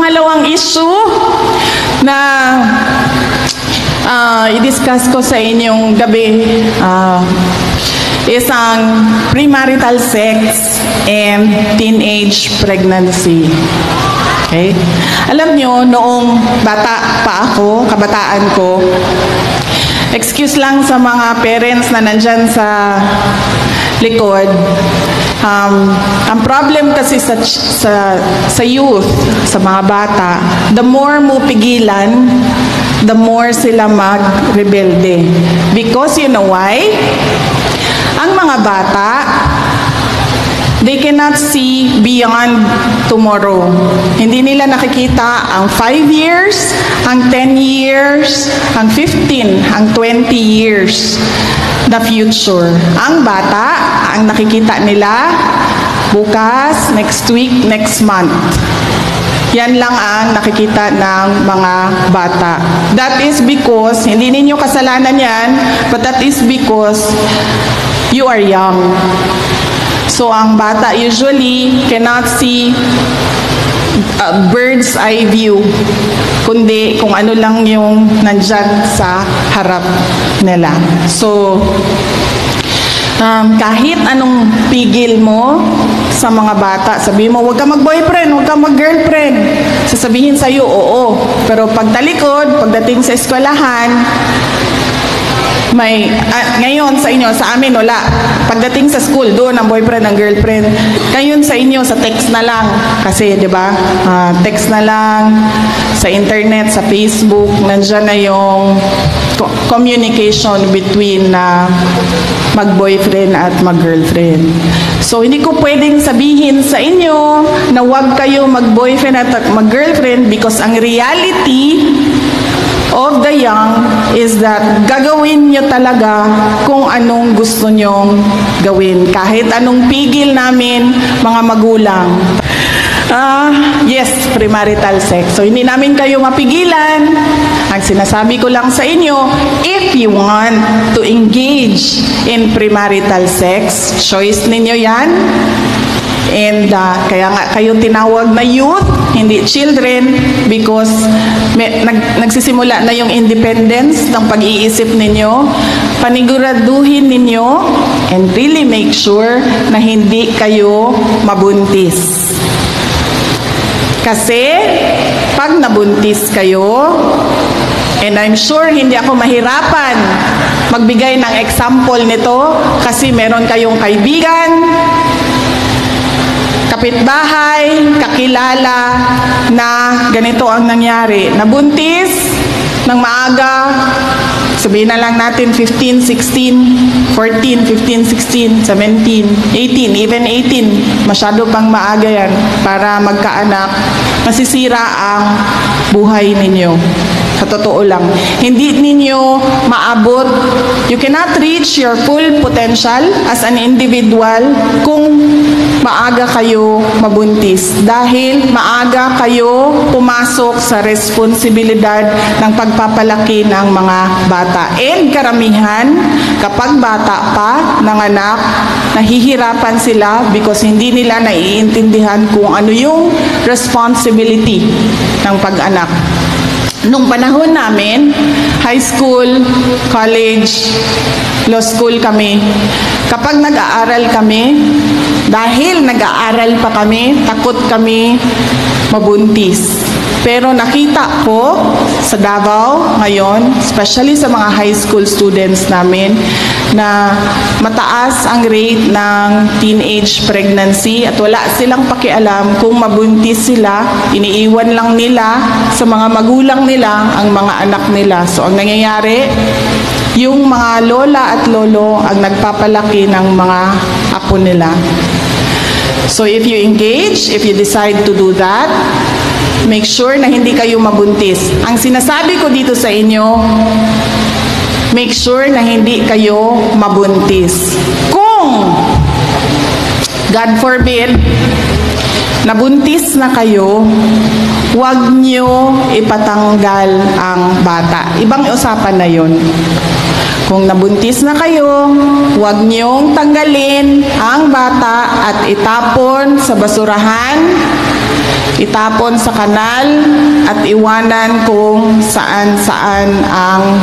pangalawang issue na i-discuss ko sa inyong gabi is ang premarital sex and teenage pregnancy. Okay? Alam nyo, noong bata pa ako, kabataan ko, excuse lang sa mga parents na nandyan sa likod, ang problem kasi sa youth, sa mga bata, the more mo pigilan, the more sila mag-rebelde. Because you know why? Ang mga bata, they cannot see beyond tomorrow. Hindi nila nakikita ang 5 years, ang 10 years, ang 15, ang 20 years, the future. Ang bata, ang nakikita nila, bukas, next week, next month. Yan lang ang nakikita ng mga bata. That is because, hindi ninyo kasalanan yan, but that is because you are young. So, ang bata usually cannot see a bird's eye view, kundi kung ano lang yung nandyan sa harap nila. So, kahit anong pigil mo sa mga bata, sabihin mo, huwag ka mag-boyfriend, huwag ka mag-girlfriend. Sasabihin sa'yo, oo. Pero pagtalikod, pagdating sa eskwelahan, may, ngayon sa inyo, sa amin, wala. Pagdating sa school, doon ang boyfriend, ang girlfriend. Ngayon sa inyo, sa text na lang. Kasi, di ba, text na lang, sa internet, sa Facebook, nandyan na yung communication between mag-boyfriend at mag-girlfriend. So, hindi ko pwedeng sabihin sa inyo na huwag kayo mag-boyfriend at mag-girlfriend because ang reality of the young is that gagawin nyo talaga kung anong gusto nyong gawin. Kahit anong pigil namin, mga magulang. Yes, premarital sex. So, hindi namin kayo mapigilan. Ang sinasabi ko lang sa inyo, if you want to engage in premarital sex, choice ninyo yan. And kaya nga kayo tinawag na youth, hindi children, because nagsisimula na yung independence ng pag-iisip ninyo. Paniguraduhin ninyo and really make sure na hindi kayo mabuntis. Kasi pag nabuntis kayo, and I'm sure hindi ako mahirapan magbigay ng example nito kasi meron kayong kaibigan, kapitbahay, kakilala na ganito ang nangyari. Nabuntis ng maaga, sabihin na lang natin 15, 16, 14, 15, 16, 17, 18, even 18. Masyado pang maaga yan para magkaanak. Masisira ang buhay ninyo. Sa totoo lang. Hindi ninyo maabot, you cannot reach your full potential as an individual kung maaga kayo mabuntis. Dahil maaga kayo pumasok sa responsibilidad ng pagpapalaki ng mga bata. And karamihan, kapag bata pa, nanganak, nahihirapan sila because hindi nila naiintindihan kung ano yung responsibility ng pag-anak. Nung panahon namin, high school, college, law school kami, kapag nag-aaral kami, dahil nag-aaral pa kami, takot kami mabuntis. Pero nakita ko sa Davao ngayon, especially sa mga high school students namin, na mataas ang rate ng teenage pregnancy at wala silang pakialam kung mabuntis sila, iniiwan lang nila sa mga magulang nila ang mga anak nila. So ang nangyayari, yung mga lola at lolo ang nagpapalaki ng mga apo nila. So if you engage, if you decide to do that, make sure na hindi kayo mabuntis. Ang sinasabi ko dito sa inyo, make sure na hindi kayo mabuntis. Kung, God forbid, nabuntis na kayo, huwag nyo ipatanggal ang bata. Ibang usapan na yon. Kung nabuntis na kayo, huwag nyong tanggalin ang bata at itapon sa basurahan itapon sa kanal at iwanan kung saan-saan ang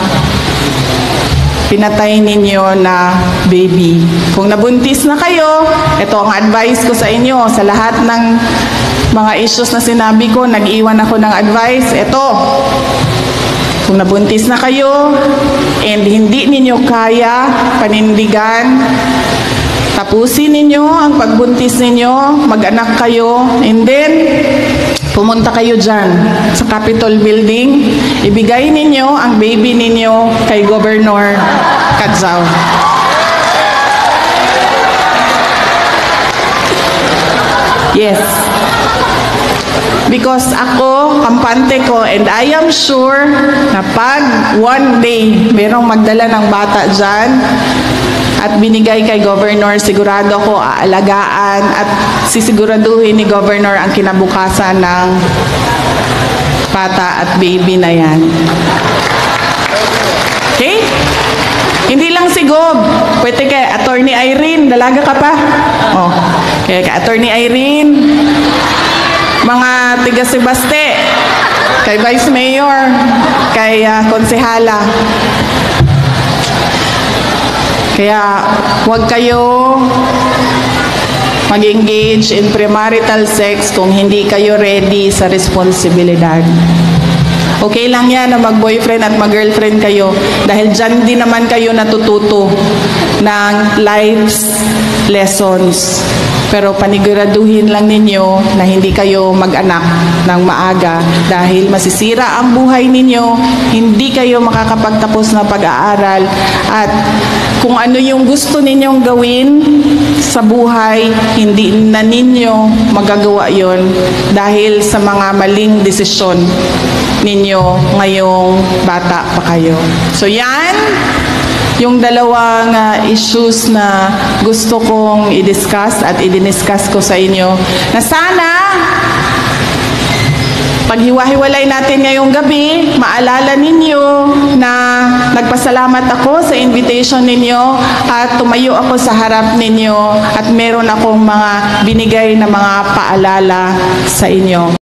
pinatay ninyo na baby. Kung nabuntis na kayo, ito ang advice ko sa inyo. Sa lahat ng mga issues na sinabi ko, nag-iwan ako ng advice. Ito, kung nabuntis na kayo and hindi ninyo kaya panindigan, tapusin ninyo ang pagbuntis ninyo, mag-anak kayo, and then pumunta kayo dyan sa Capitol Building, ibigay ninyo ang baby ninyo kay Governor Kadzao. Yes. Because ako, kampante ko, and I am sure na pag one day merong magdala ng bata dyan at binigay kay Governor, sigurado ko aalagaan at sisiguraduhin ni Governor ang kinabukasan ng bata at baby na yan. Okay? Hindi lang si Gob. Pwede kay Attorney Irene. Dalaga ka pa? Oh. Kay Attorney Irene. Mga tiga Sebaste, kay Vice Mayor, kay Konsehala. Kaya huwag kayo mag-engage in premarital sex kung hindi kayo ready sa responsibilidad. Okay lang yan na mag-boyfriend at mag-girlfriend kayo dahil dyan din naman kayo natututo ng life's lessons. Pero paniguraduhin lang ninyo na hindi kayo mag-anak ng maaga dahil masisira ang buhay ninyo, hindi kayo makakapagtapos na pag-aaral, at kung ano yung gusto ninyong gawin sa buhay, hindi na ninyo magagawa yon dahil sa mga maling desisyon ninyo ngayong bata pa kayo. So yan, yung dalawang issues na gusto kong i-discuss at i-discuss ko sa inyo na sana paghiwa-hiwalay natin ngayong gabi, maalala ninyo na nagpasalamat ako sa invitation ninyo at tumayo ako sa harap ninyo at meron akong mga binigay na mga paalala sa inyo.